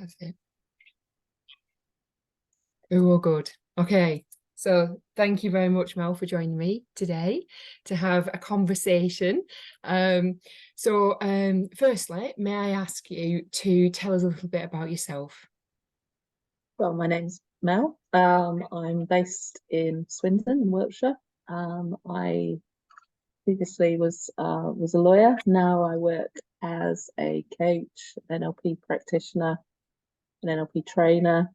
That's it. Oh, good. Okay. So thank you very much, Mel, for joining me today to have a conversation. Firstly, may I ask you to tell us a little bit about yourself? Well, my name's Mel. I'm based in Swindon in Wiltshire. I previously was a lawyer. Now I work as a coach, NLP practitioner, an NLP trainer,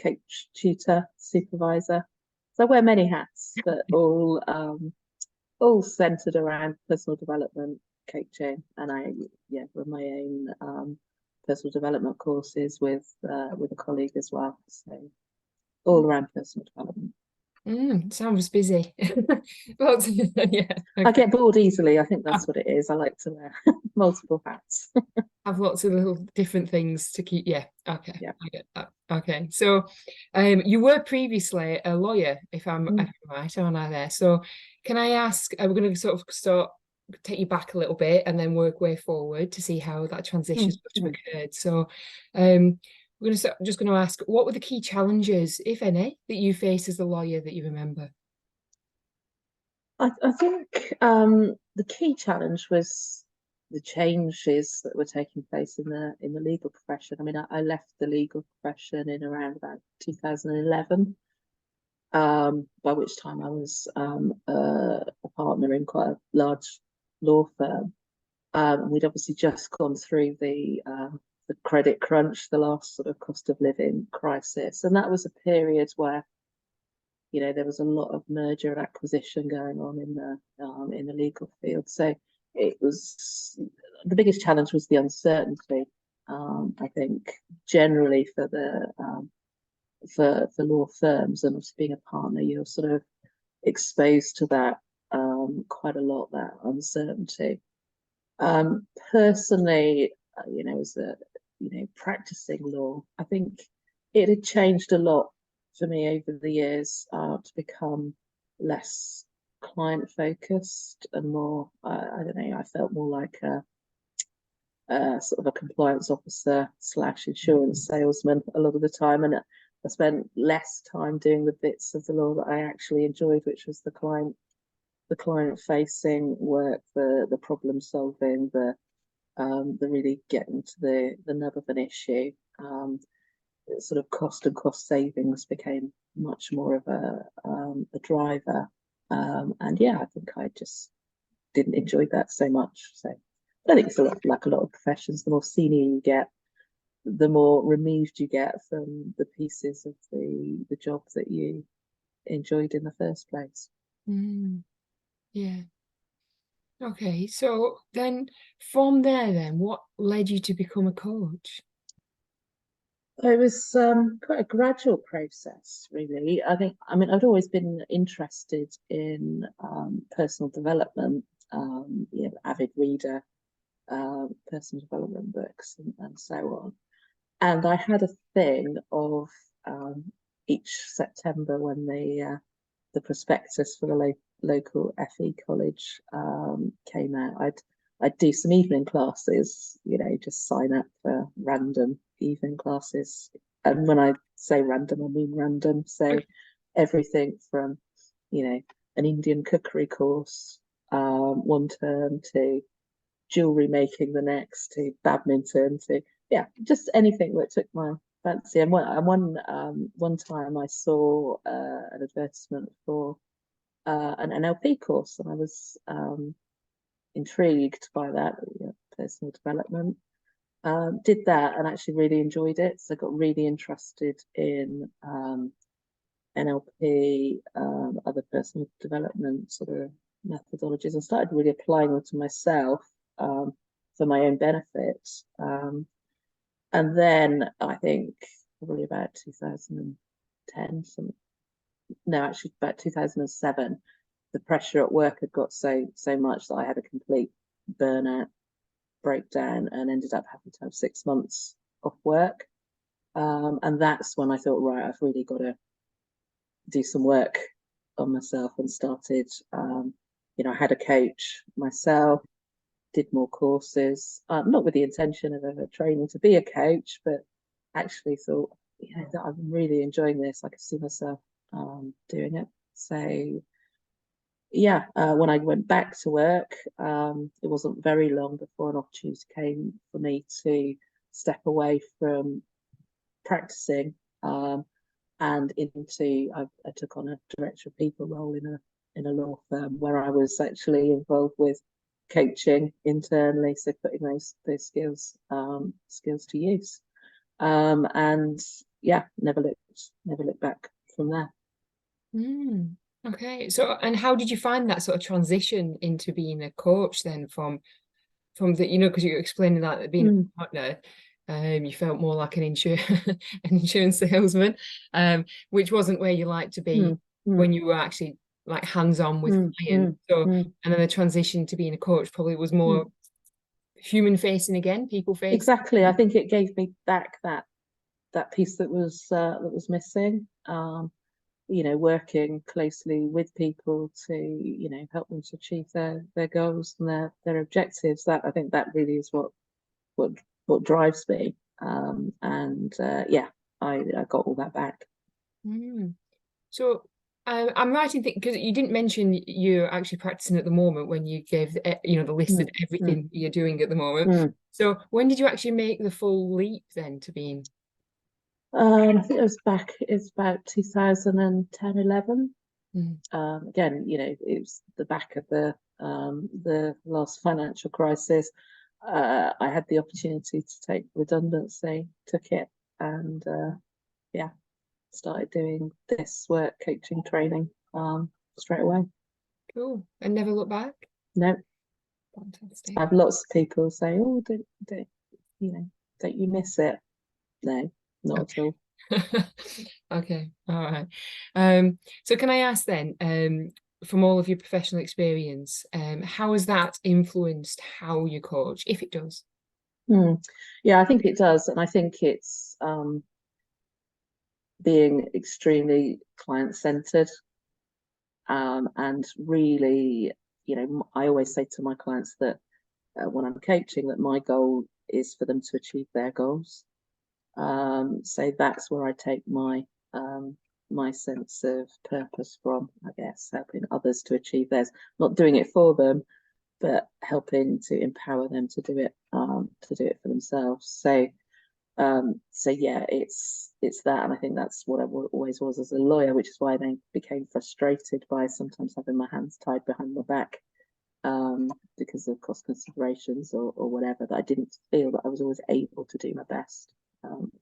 coach, tutor, supervisor. So I wear many hats, but all centered around personal development, coaching, and I run my own personal development courses with a colleague as well. So all around personal development. Sounds busy. Lots yeah. Okay. I get bored easily. I think that's what it is. I like to wear multiple hats. Have lots of little different things to keep. Yeah. Okay. Yeah. I get that. Okay. So, you were previously a lawyer, if I'm right, aren't I there? So, can I ask? We're going to sort of take you back a little bit and then work way forward to see how that transition sort of occurred. So, we're just going to ask, what were the key challenges, if any, that you faced as a lawyer that you remember? I think the key challenge was the changes that were taking place in the legal profession. I mean, I left the legal profession in around about 2011, by which time I was a partner in quite a large law firm. We'd obviously just gone through the credit crunch, the last sort of cost of living crisis, and that was a period where there was a lot of merger and acquisition going on in the legal field. So it was the biggest challenge was the uncertainty. I think generally for the for law firms, and also being a partner, you're sort of exposed to that quite a lot, that uncertainty. Personally, as a practicing law, I think it had changed a lot for me over the years to become less client focused and more, I don't know, I felt more like a sort of a compliance officer / insurance salesman a lot of the time, and I spent less time doing the bits of the law that I actually enjoyed, which was the client facing work, the problem solving, the really getting to the nub of an issue. Sort of cost and cost savings became much more of a driver, and yeah, I think I just didn't enjoy that so much. So I think it's like a lot of professions. The more senior you get, the more removed you get from the pieces of the job that you enjoyed in the first place. Yeah. Okay, so then from there, what led you to become a coach? It was quite a gradual process, really. I mean, I'd always been interested in personal development, avid reader, personal development books and so on. And I had a thing of each September when the prospectus for the local FE college came out, I'd do some evening classes, just sign up for random evening classes. And when I say random, I mean random. So everything from, an Indian cookery course one term to jewelry making the next to badminton to, just anything that took my fancy. And one time I saw an advertisement for an NLP course, and I was intrigued by that, personal development. Did that and actually really enjoyed it. So I got really interested in NLP, other personal development sort of methodologies, and started really applying them to myself for my own benefit. And then I think probably about 2010, actually about 2007, the pressure at work had got so much that I had a complete burnout, breakdown, and ended up having to have 6 months off work. And that's when I thought, right, I've really got to do some work on myself, and started, I had a coach myself, did more courses, not with the intention of ever training to be a coach, but actually thought, that I'm really enjoying this. I could see myself doing it. So yeah, when I went back to work, it wasn't very long before an opportunity came for me to step away from practicing and into I took on a director of people role in a law firm where I was actually involved with coaching internally, so putting those skills to use. And yeah, never looked back from there. Okay. So, and how did you find that sort of transition into being a coach then from the, because you're explaining that being a partner, you felt more like an an insurance salesman, which wasn't where you like to be when you were actually like hands-on with clients. So, and then the transition to being a coach probably was more human facing again, people facing. Exactly. I think it gave me back that piece that was missing. Working closely with people to, help them to achieve their goals and their objectives. That I think that really is what drives me. And yeah, I got all that back. So I'm right in thinking, because you didn't mention you're actually practicing at the moment when you gave the list of everything you're doing at the moment. So when did you actually make the full leap then to being? I think it's about 2010, 11. Again, it was the back of the last financial crisis. I had the opportunity to take redundancy, took it, and yeah, started doing this work, coaching, training, straight away. Cool. And never look back? No. Fantastic. I have lots of people say, "Oh, don't you miss it?" No, not at all. Okay, all right. So can I ask then, from all of your professional experience, how has that influenced how you coach, if it does? Yeah, I think it does, and I think it's being extremely client-centered, and really, I always say to my clients that when I'm coaching, that my goal is for them to achieve their goals. So that's where I take my sense of purpose from, I guess, helping others to achieve theirs, not doing it for them, but helping to empower them to do it for themselves. So yeah, it's that, and I think that's what I always was as a lawyer, which is why I then became frustrated by sometimes having my hands tied behind my back because of cost considerations or whatever, that I didn't feel that I was always able to do my best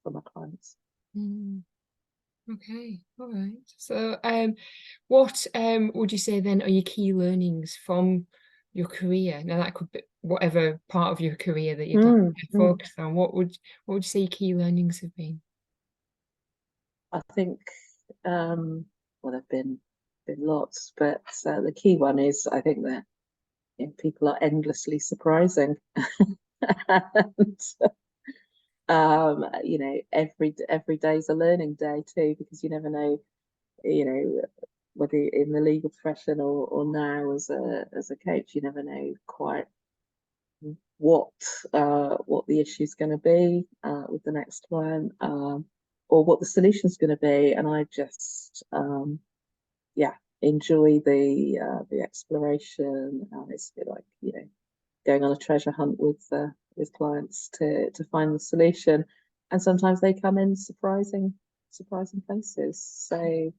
for my clients. Okay, all right. So what would you say then are your key learnings from your career? Now that could be whatever part of your career that you'd like to focus on. What would you say your key learnings have been? I think well, there've been lots, but the key one is, I think that people are endlessly surprising. And every day's a learning day too, because you never know, whether in the legal profession or now as a coach, you never know quite what the issue is going to be with the next client, or what the solution is going to be. And I just enjoy the exploration. It's a bit like going on a treasure hunt with clients to find the solution, and sometimes they come in surprising places. So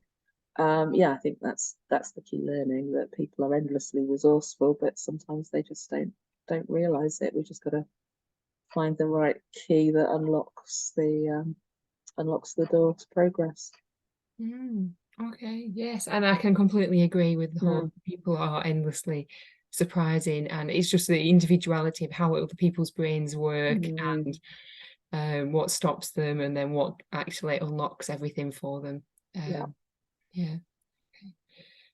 I think that's the key learning, that people are endlessly resourceful, but sometimes they just don't realize it. We just got to find the right key that unlocks the door to progress. Okay, yes, and I can completely agree with the whole people are endlessly surprising, and it's just the individuality of how other people's brains work and what stops them, and then what actually unlocks everything for them. Yeah. Okay.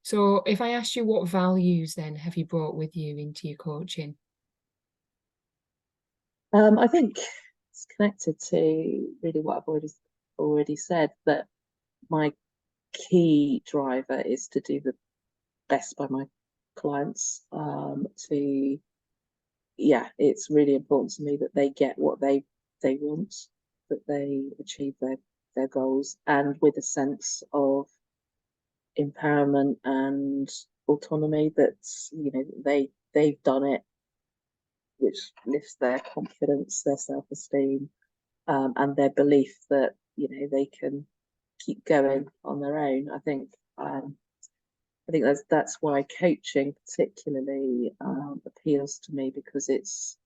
So if I asked you what values then have you brought with you into your coaching? I think it's connected to really what I've already said, that my key driver is to do the best by my clients. It's really important to me that they get what they want, that they achieve their goals, and with a sense of empowerment and autonomy that, you know, they've done it, which lifts their confidence, their self-esteem, and their belief that, you know, they can keep going on their own. I think that's why coaching particularly appeals to me, because it's,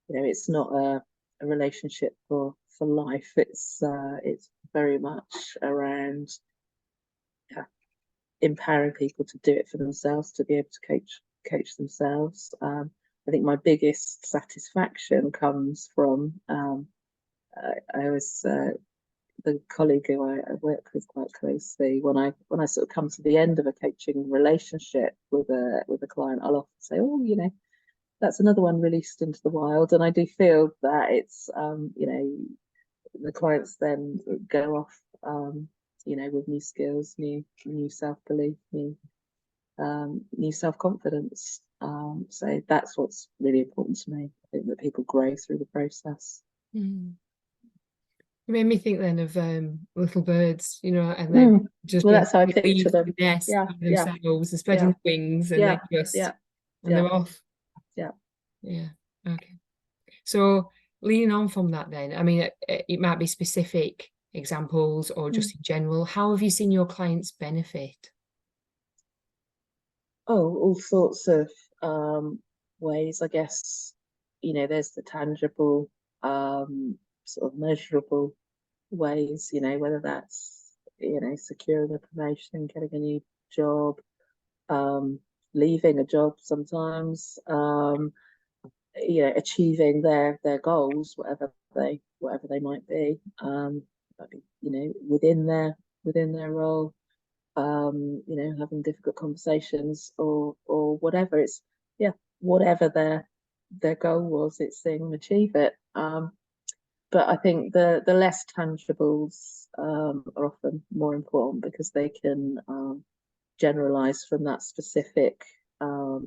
you know, it's not a relationship for life. It's very much around empowering people to do it for themselves, to be able to coach themselves. I think my biggest satisfaction comes from I was the colleague who I work with quite closely. When I sort of come to the end of a coaching relationship with a client, I'll often say, "Oh, you know, that's another one released into the wild." And I do feel that it's you know, the clients then go off you know, with new skills, new self-belief, new self-confidence. So that's what's really important to me. I think that people grow through the process. Mm. It made me think then of little birds, you know, and then just well, being that's how I leave picture them. the nest Yeah, themselves and spreading wings, and then just and they're off. Yeah. Okay. So leading on from that, then, I mean, it might be specific examples or just in general. How have you seen your clients benefit? Oh, all sorts of ways, I guess. You know, there's the tangible, sort of measurable ways, you know, whether that's, you know, securing a promotion, getting a new job, leaving a job sometimes, you know, achieving their goals, whatever they might be, you know, within their role, you know, having difficult conversations or whatever. It's, yeah, whatever their goal was, it's seeing them achieve it. But I think the less tangibles are often more important, because they can generalize from that specific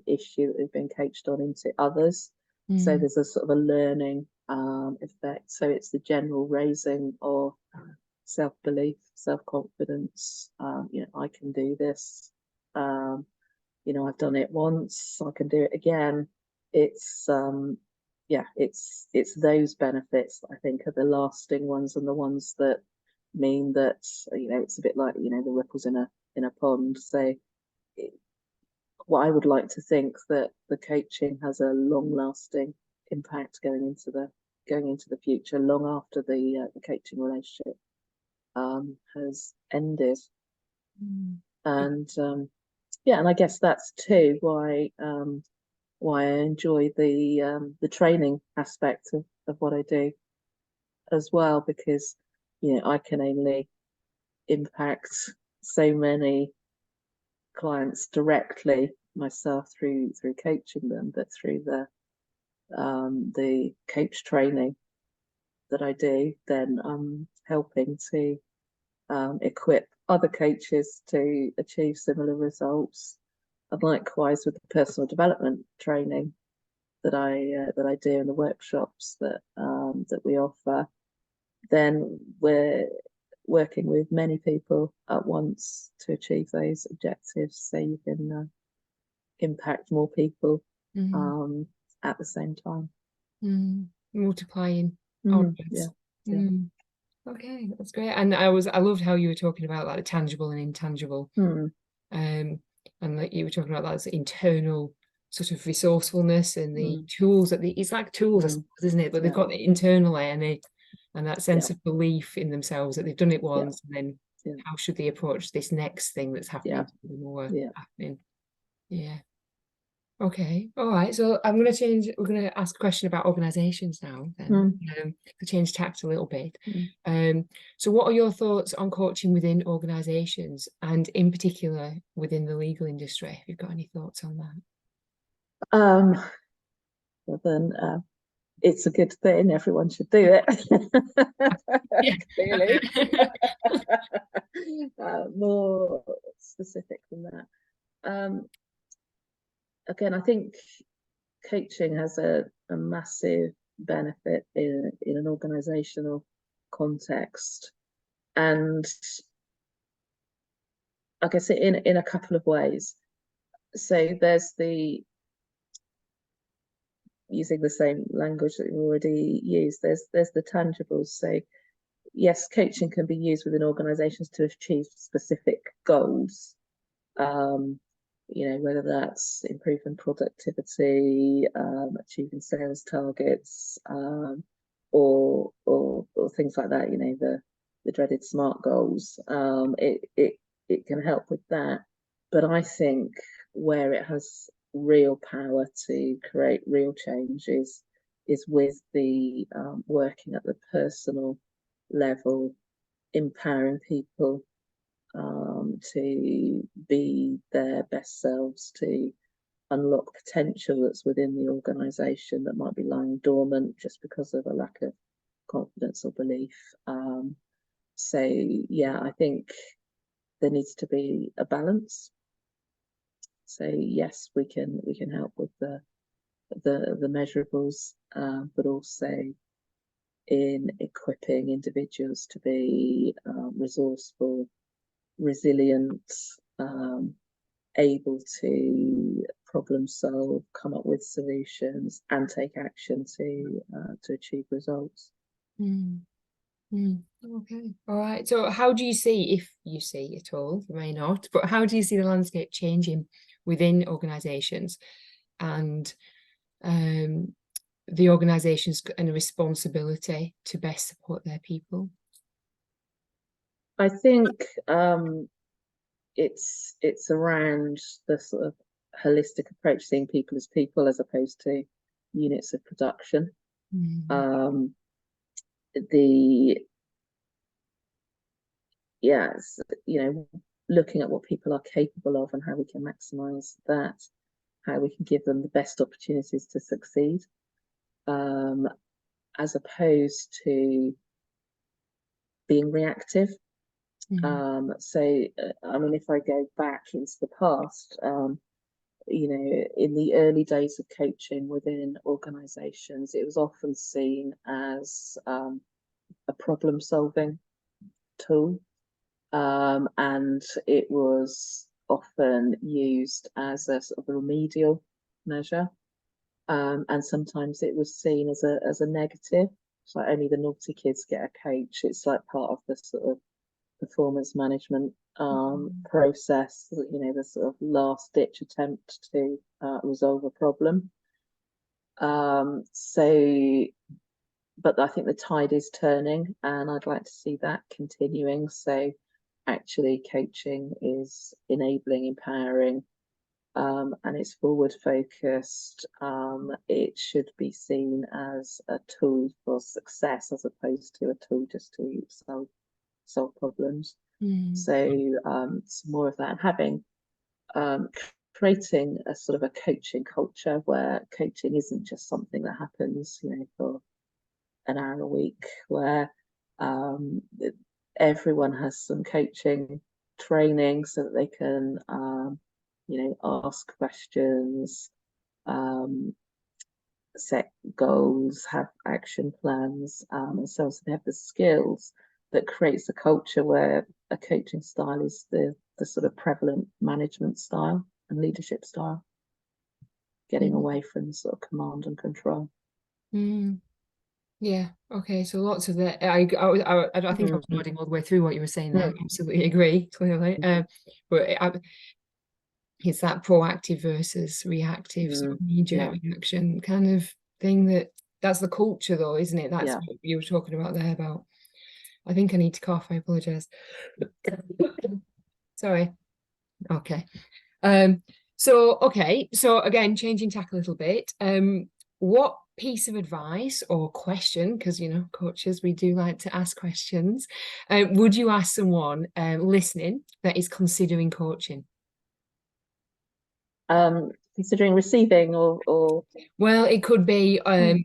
issue that they've been coached on into others. So there's a sort of a learning effect. So it's the general raising of self-belief, self-confidence. You know, I can do this. You know, I've done it once, I can do it again. It's yeah, it's those benefits that I think are the lasting ones, and the ones that mean that, you know, it's a bit like, you know, the ripples in a pond. So what I would like to think, that the coaching has a long-lasting impact going into the future, long after the coaching relationship has ended. And yeah, and I guess that's too why I enjoy the training aspect of what I do as well, because, you know, I can only impact so many clients directly myself through coaching them, but through the coach training that I do, then I'm helping to equip other coaches to achieve similar results. And likewise with the personal development training that I do in the workshops that we offer, then we're working with many people at once to achieve those objectives, so you can impact more people at the same time. Multiplying Yeah. Okay, that's great. And I loved how you were talking about like the tangible and intangible, and like you were talking about that internal sort of resourcefulness and the tools that it's like tools, I suppose, isn't it? But they've got it internally, and that sense of belief in themselves that they've done it once, and then how should they approach this next thing that's happening to them or happening? Yeah. Okay. All right. So we're going to ask a question about organizations now then, to change tact a little bit. So what are your thoughts on coaching within organizations, and in particular within the legal industry? Have you got any thoughts on that? Well then, it's a good thing. Everyone should do it. Clearly. More specific than that. Again, I think coaching has a massive benefit in an organizational context. And I guess in a couple of ways. So there's using the same language that we've already used, there's the tangibles. So yes, coaching can be used within organizations to achieve specific goals. Whether that's improving productivity, achieving sales targets, or things like that, the dreaded SMART goals. It can help with that. But I think where it has real power to create real change is with the working at the personal level, empowering people to be their best selves, to unlock potential that's within the organisation that might be lying dormant just because of a lack of confidence or belief. So yeah, I think there needs to be a balance. So yes, we can help with the measurables, but also in equipping individuals to be resourceful, resilient, able to problem solve, come up with solutions, and take action to achieve results. Okay, all right. So how do you see, if you see at all, you may not, but how do you see the landscape changing within organizations and the organizations and the responsibility to best support their people? I think it's around the sort of holistic approach, seeing people as people as opposed to units of production. Looking at what people are capable of and how we can maximize that, how we can give them the best opportunities to succeed, as opposed to being reactive. If I go back into the past, in the early days of coaching within organizations, it was often seen as a problem-solving tool, and it was often used as a sort of a remedial measure, and sometimes it was seen as a negative. It's like only the naughty kids get a coach. It's like part of the sort of performance management process, the sort of last ditch attempt to resolve a problem. But I think the tide is turning, and I'd like to see that continuing. So actually coaching is enabling, empowering, and it's forward focused. It should be seen as a tool for success as opposed to a tool just to solve problems. So some more of that, and having creating a sort of a coaching culture where coaching isn't just something that happens for an hour a week, where everyone has some coaching training so that they can ask questions, set goals, have action plans, and so they have the skills that creates a culture where a coaching style is the sort of prevalent management style and leadership style, getting away from sort of command and control. Yeah, okay, so lots of that. I think I was nodding all the way through what you were saying there. I absolutely agree, clearly. But it's that proactive versus reactive sort of knee-jerk reaction kind of thing. That's the culture, though, isn't it? That's what you were talking about there about. I think I need to cough. I apologize. Sorry. Okay. So again, changing tack a little bit. What piece of advice or question, because coaches, we do like to ask questions, would you ask someone listening that is considering coaching? Considering receiving or well, it could be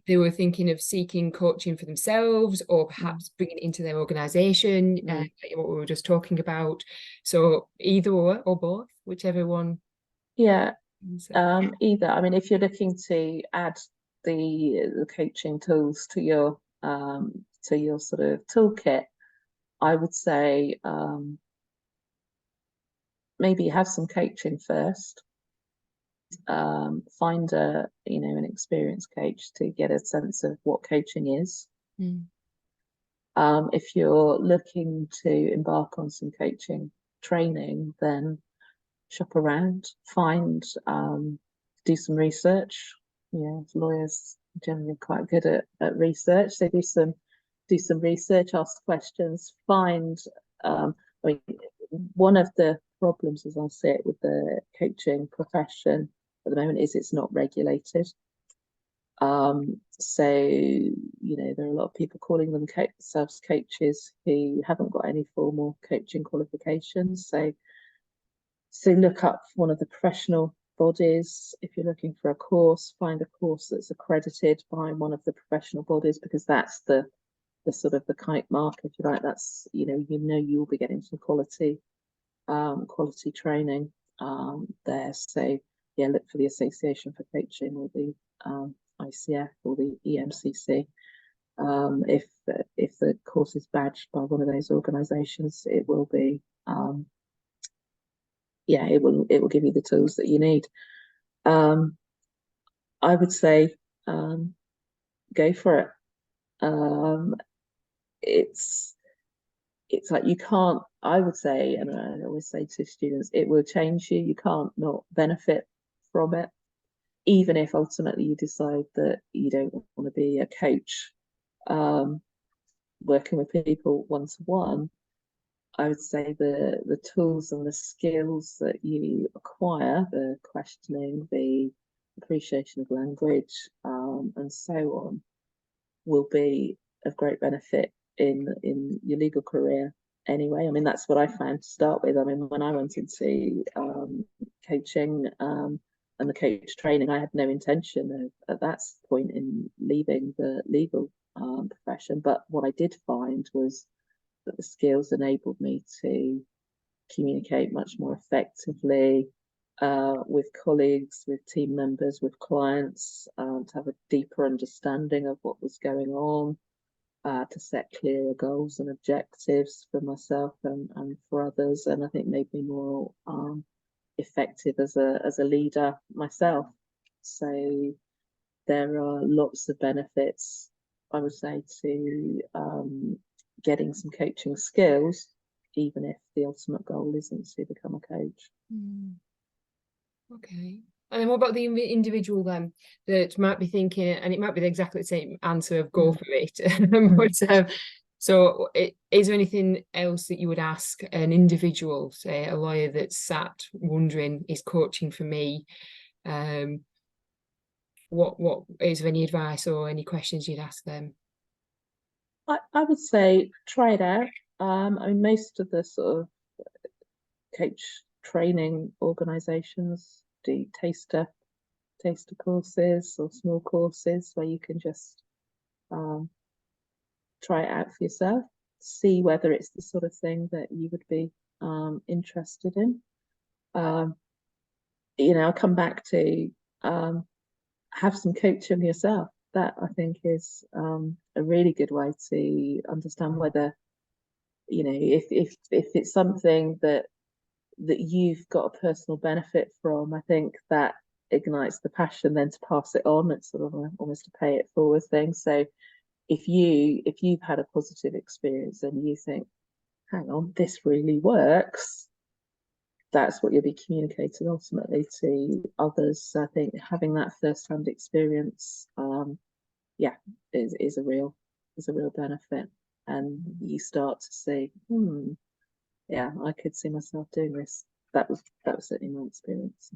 they were thinking of seeking coaching for themselves, or perhaps bringing it into their organization, like what we were just talking about. So either or both, whichever one. Either. I mean, if you're looking to add the coaching tools to your to your sort of toolkit, I would say maybe have some coaching first. Find an experienced coach to get a sense of what coaching is. If you're looking to embark on some coaching training, then shop around, do some research. Lawyers generally are quite good at research. So do some research, ask questions, one of the problems, as I see it, with the coaching profession at the moment is it's not regulated. So there are a lot of people calling themselves coaches who haven't got any formal coaching qualifications. So look up one of the professional bodies. If you're looking for a course, find a course that's accredited by one of the professional bodies, because that's the sort of the kite mark, if you like. That's you'll be getting some quality training there. So look for the Association for Coaching, or the ICF, or the EMCC. If the course is badged by one of those organisations, it will be it will give you the tools that you need. I would say go for it. It's like you can't, I would say, and I always say to students, it will change you. You can't not benefit from it, even if ultimately you decide that you don't want to be a coach. Working with people one-to-one, I would say the tools and the skills that you acquire, the questioning, the appreciation of language, and so on, will be of great benefit in your legal career anyway. I mean, that's what I found to start with. I mean, when I went into coaching and the coach training, I had no intention of, at that point, in leaving the legal profession. But what I did find was that the skills enabled me to communicate much more effectively with colleagues, with team members, with clients, to have a deeper understanding of what was going on, to set clearer goals and objectives for myself and for others, and I think made me more effective as a leader myself. So there are lots of benefits, I would say, to getting some coaching skills, even if the ultimate goal isn't to become a coach. Okay. And then what about the individual then that might be thinking, and it might be exactly the same answer of go for it, but so is there anything else that you would ask an individual, say a lawyer that's sat wondering, is coaching for me? What is there any advice or any questions you'd ask them? I would say try it out. I mean, most of the sort of coach training organisations do taster courses or small courses where you can just try it out for yourself, see whether it's the sort of thing that you would be interested in. I'll come back to have some coaching yourself. That, I think, is a really good way to understand whether, if it's something that you've got a personal benefit from. I think that ignites the passion then to pass it on. It's sort of almost a pay it forward thing. So if you've had a positive experience and you think, hang on, this really works, that's what you'll be communicating ultimately to others. So I think having that first-hand experience, is a real benefit, and you start to see, I could see myself doing this. That was certainly my experience.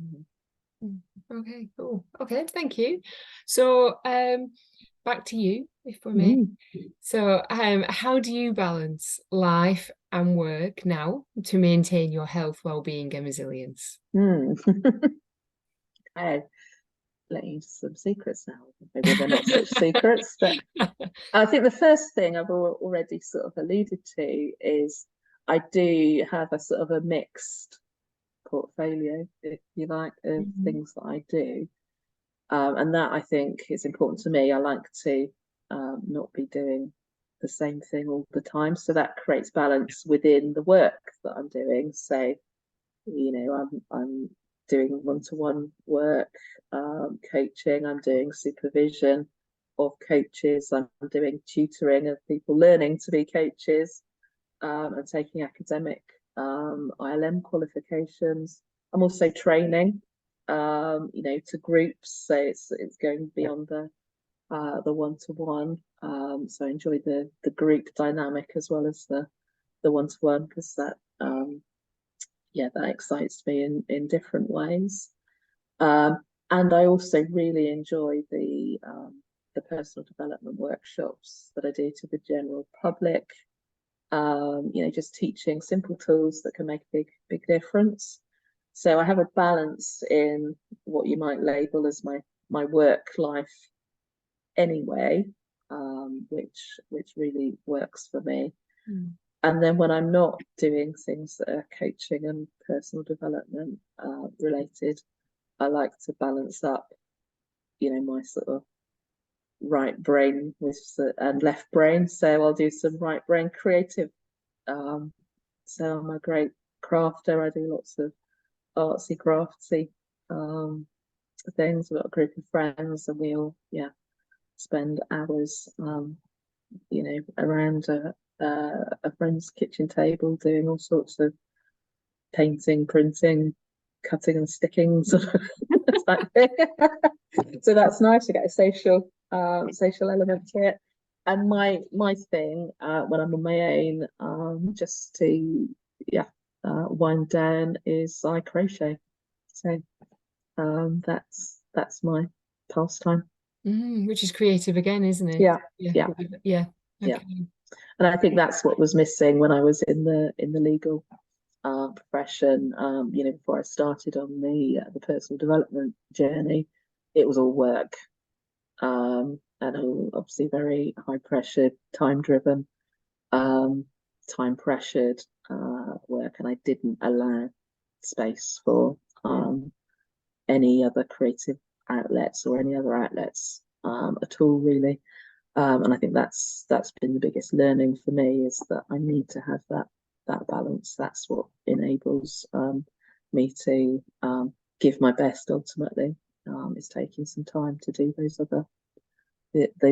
Okay, cool. Okay, thank you. So back to you, if we may. So how do you balance life and work now to maintain your health, well-being and resilience? I'll let you into some secrets now. Maybe they're not such secrets, but I think the first thing I've already sort of alluded to is I do have a sort of a mixed portfolio, if you like, of things that I do. And that, I think, is important to me. I like to not be doing the same thing all the time. So that creates balance within the work that I'm doing. So, I'm doing one-to-one work, coaching, I'm doing supervision of coaches, I'm doing tutoring of people learning to be coaches, and taking academic ILM qualifications. I'm also training, to groups. So it's going beyond the one-to-one. So I enjoy the group dynamic as well as the one-to-one, because that excites me in different ways. And I also really enjoy the personal development workshops that I do to the general public. Just teaching simple tools that can make a big difference. So I have a balance in what you might label as my work life anyway, which really works for me. And then when I'm not doing things that are coaching and personal development related, I like to balance up, my sort of right brain and left brain. So I'll do some right brain creative. So I'm a great crafter. I do lots of artsy craftsy things. We've got a group of friends, and we all spend hours around a friend's kitchen table doing all sorts of painting, printing, cutting and sticking sort of type thing. So that's nice to get a social element to it. And my thing when I'm on my own, just to wind down, is I crochet. So that's my pastime. Which is creative again, isn't it? Yeah. Okay. And I think that's what was missing when I was in the legal profession. Before I started on the personal development journey, it was all work, and obviously very high pressure, time driven, time pressured work, and I didn't allow space for any other creative outlets or any other outlets at all, really. And I think that's been the biggest learning for me, is that I need to have that balance. That's what enables me to give my best. Ultimately, is taking some time to do those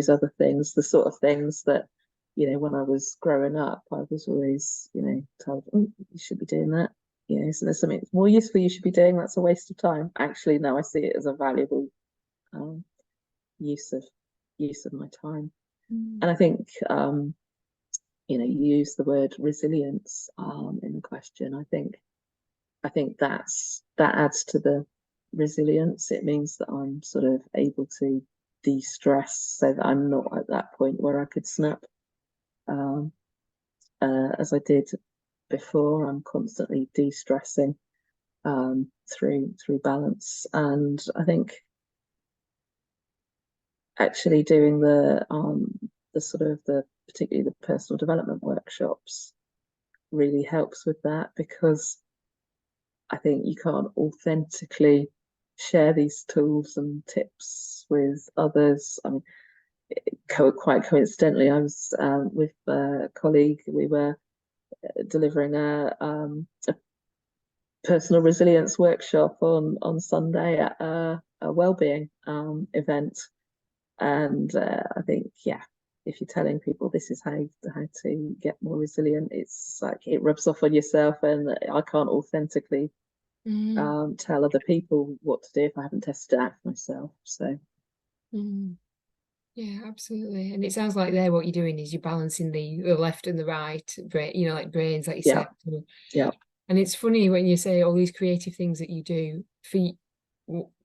other things, the sort of things that when I was growing up, I was always told, oh, you should be doing that. So there's something more useful you should be doing. That's a waste of time. Actually, no, I see it as a valuable use of my time. And I think you use the word resilience in the question. I think that adds to the resilience. It means that I'm sort of able to de-stress, so that I'm not at that point where I could snap as I did before. I'm constantly de-stressing through balance. And I think actually doing the particularly the personal development workshops really helps with that, because I think you can't authentically share these tools and tips with others. I mean, quite coincidentally, I was with a colleague. We were delivering a personal resilience workshop on Sunday at a wellbeing event. And I think, if you're telling people this is how to get more resilient, it's like it rubs off on yourself, and I can't authentically tell other people what to do if I haven't tested it out for myself. So yeah, absolutely. And it sounds like there what you're doing is you're balancing the left and the right brain, like brains, like you said. Yeah. And it's funny when you say all these creative things that you do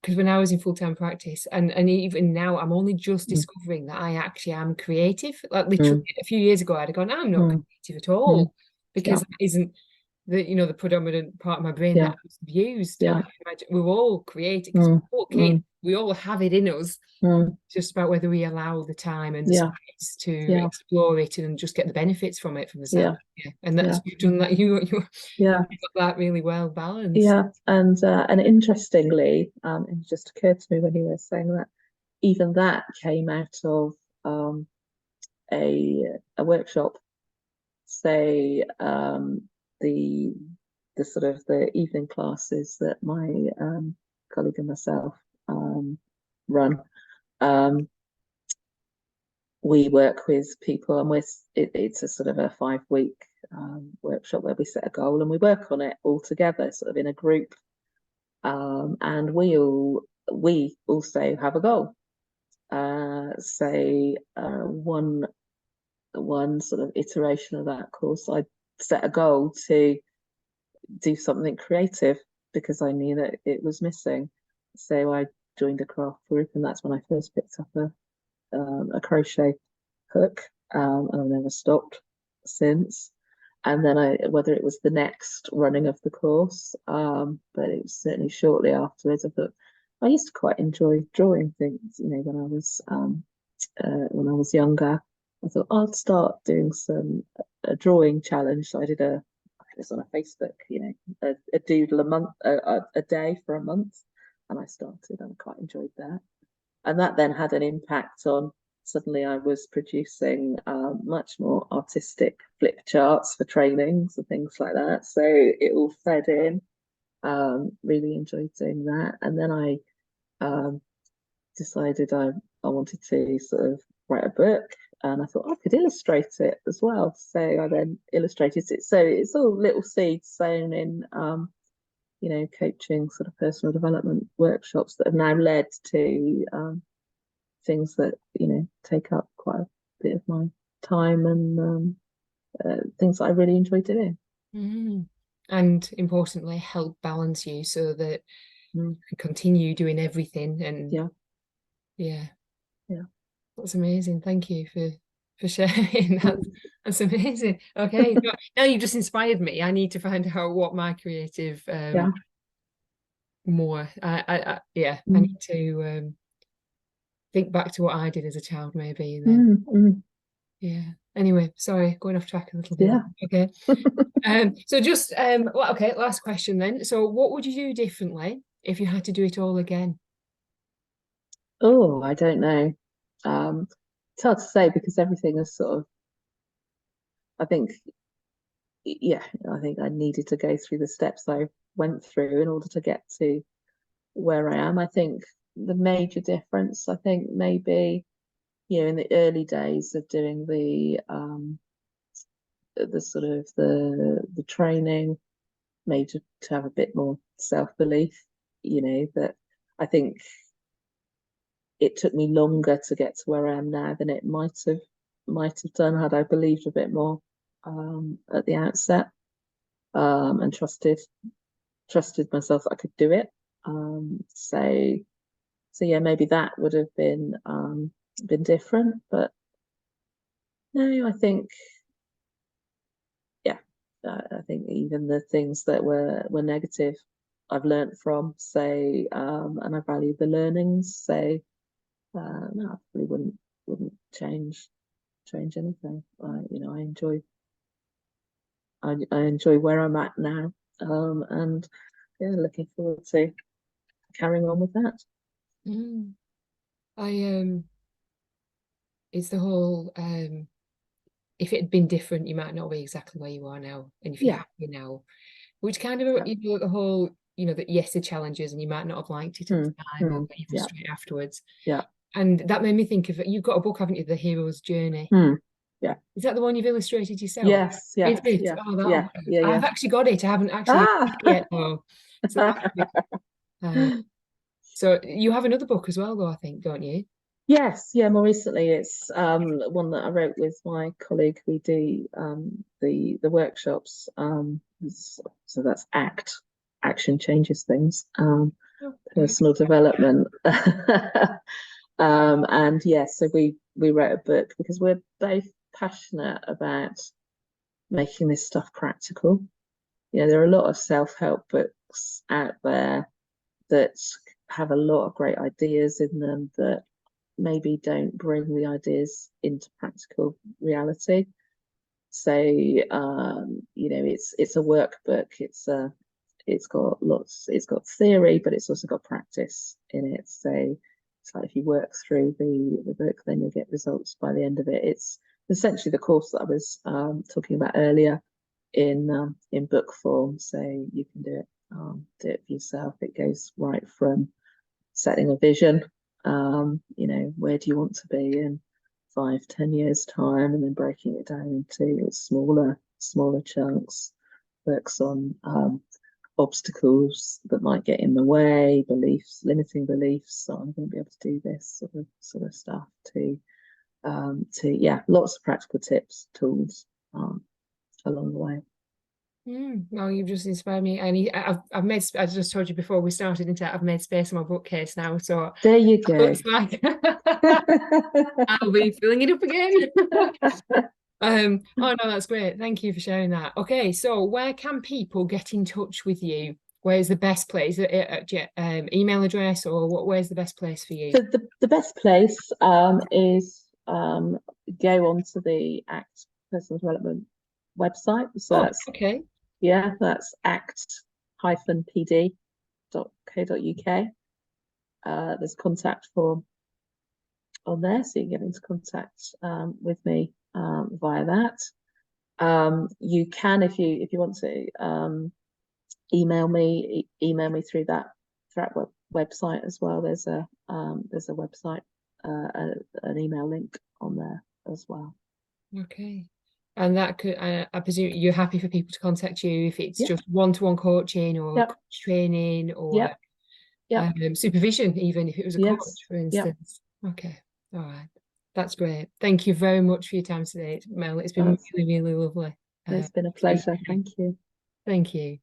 because when I was in full-time practice, and even now, I'm only just discovering that I actually am creative. Like literally a few years ago, I'd have gone, I'm not creative at all, because that isn't the predominant part of my brain that I've used. We're all creative, because we're all kids. We all have it in us. Just about whether we allow the time and the space to explore it and just get the benefits from it from the self. And that's you've done that. You got that really well balanced. And interestingly, it just occurred to me when you were saying that, even that came out of a workshop, say the sort of the evening classes that my colleague and myself run. We work with people, and it's a sort of a 5-week workshop where we set a goal and we work on it all together, sort of in a group. And we also have a goal. Say one sort of iteration of that course, I set a goal to do something creative because I knew that it was missing. So I joined a craft group, and that's when I first picked up a crochet hook, and I've never stopped since. And then whether it was the next running of the course, but it was certainly shortly afterwards, I thought I used to quite enjoy drawing things, when I was younger. I thought I'd start doing a drawing challenge. So I did it was on a Facebook, a doodle a month, a day for a month, and I started, and I quite enjoyed that. And that then had an impact on, suddenly I was producing much more artistic flip charts for trainings and things like that. So it all fed in. Really enjoyed doing that. And then I decided I wanted to sort of write a book, and I thought I could illustrate it as well. So I then illustrated it. So it's all little seeds sown in, coaching, sort of personal development workshops that have now led to things that take up quite a bit of my time, and things that I really enjoy doing. And importantly, help balance you so that you can continue doing everything. And yeah, that's amazing. Thank you for sharing. That's amazing. Okay, now you've just inspired me. I need to find out what my creative more. I need to think back to what I did as a child, maybe. Then anyway, sorry, going off track a little bit. Okay. So just well, okay, last question then. So what would you do differently if you had to do it all again? Oh, I don't know. It's hard to say because everything is sort of, I think I needed to go through the steps I went through in order to get to where I am. I think the major difference, I think maybe, in the early days of doing the sort of the training, made to have a bit more self-belief, that I think it took me longer to get to where I am now than it might have done had I believed a bit more at the outset, and trusted myself that I could do it. So yeah, maybe that would have been different, but no, I think I think even the things that were negative, I've learned from. Say, and I value the learnings. So no, I probably wouldn't change anything. I enjoy where I'm at now, and looking forward to carrying on with that. It's the whole if it had been different, you might not be exactly where you are now, and if you're happy now, which kind of the whole that yes, the challenges, and you might not have liked it at the time or get frustrated afterwards. And that made me think of, you've got a book, haven't you, The Hero's Journey? Is that the one you've illustrated yourself? Yes. Is it? I've actually got it. I haven't actually read it yet though. So you have another book as well though, I think, don't you? Yes, more recently it's one that I wrote with my colleague. We do the workshops. So that's action changes things. Personal development. And so we wrote a book because we're both passionate about making this stuff practical. There are a lot of self-help books out there that have a lot of great ideas in them that maybe don't bring the ideas into practical reality. So it's a workbook. It's got theory, but it's also got practice in it. So it's like if you work through the book, then you'll get results by the end of it. essentially the course that I was talking about earlier in book form, so you can do it for yourself. It goes right from setting a vision, where do you want to be in 5, 10 years time, and then breaking it down into smaller chunks. Works on obstacles that might get in the way, beliefs, limiting beliefs. So I'm going to be able to do this sort of stuff lots of practical tips, tools along the way. Well, you've just inspired me. I've made, I just told you before we started into I've made space on my bookcase now. So there you it go. looks like I'll be filling it up again. Oh no, that's great. Thank you for sharing that. Okay, so where can people get in touch with you? Where's the best place? Email address, or where's the best place for you? So the best place is go onto the ACT Personal Development website. So that's act-pd.co.uk. There's a contact form on there, so you can get into contact with me via that. You can, if you want to, email me through that website as well. There's a website, an email link on there as well. Okay. And that could, I presume you're happy for people to contact you if it's just one-to-one coaching or coach training or supervision, even if it was a coach, for instance. Okay. All right. That's great. Thank you very much for your time today, Mel. It's been really, really lovely. It's been a pleasure. Thank you. Thank you.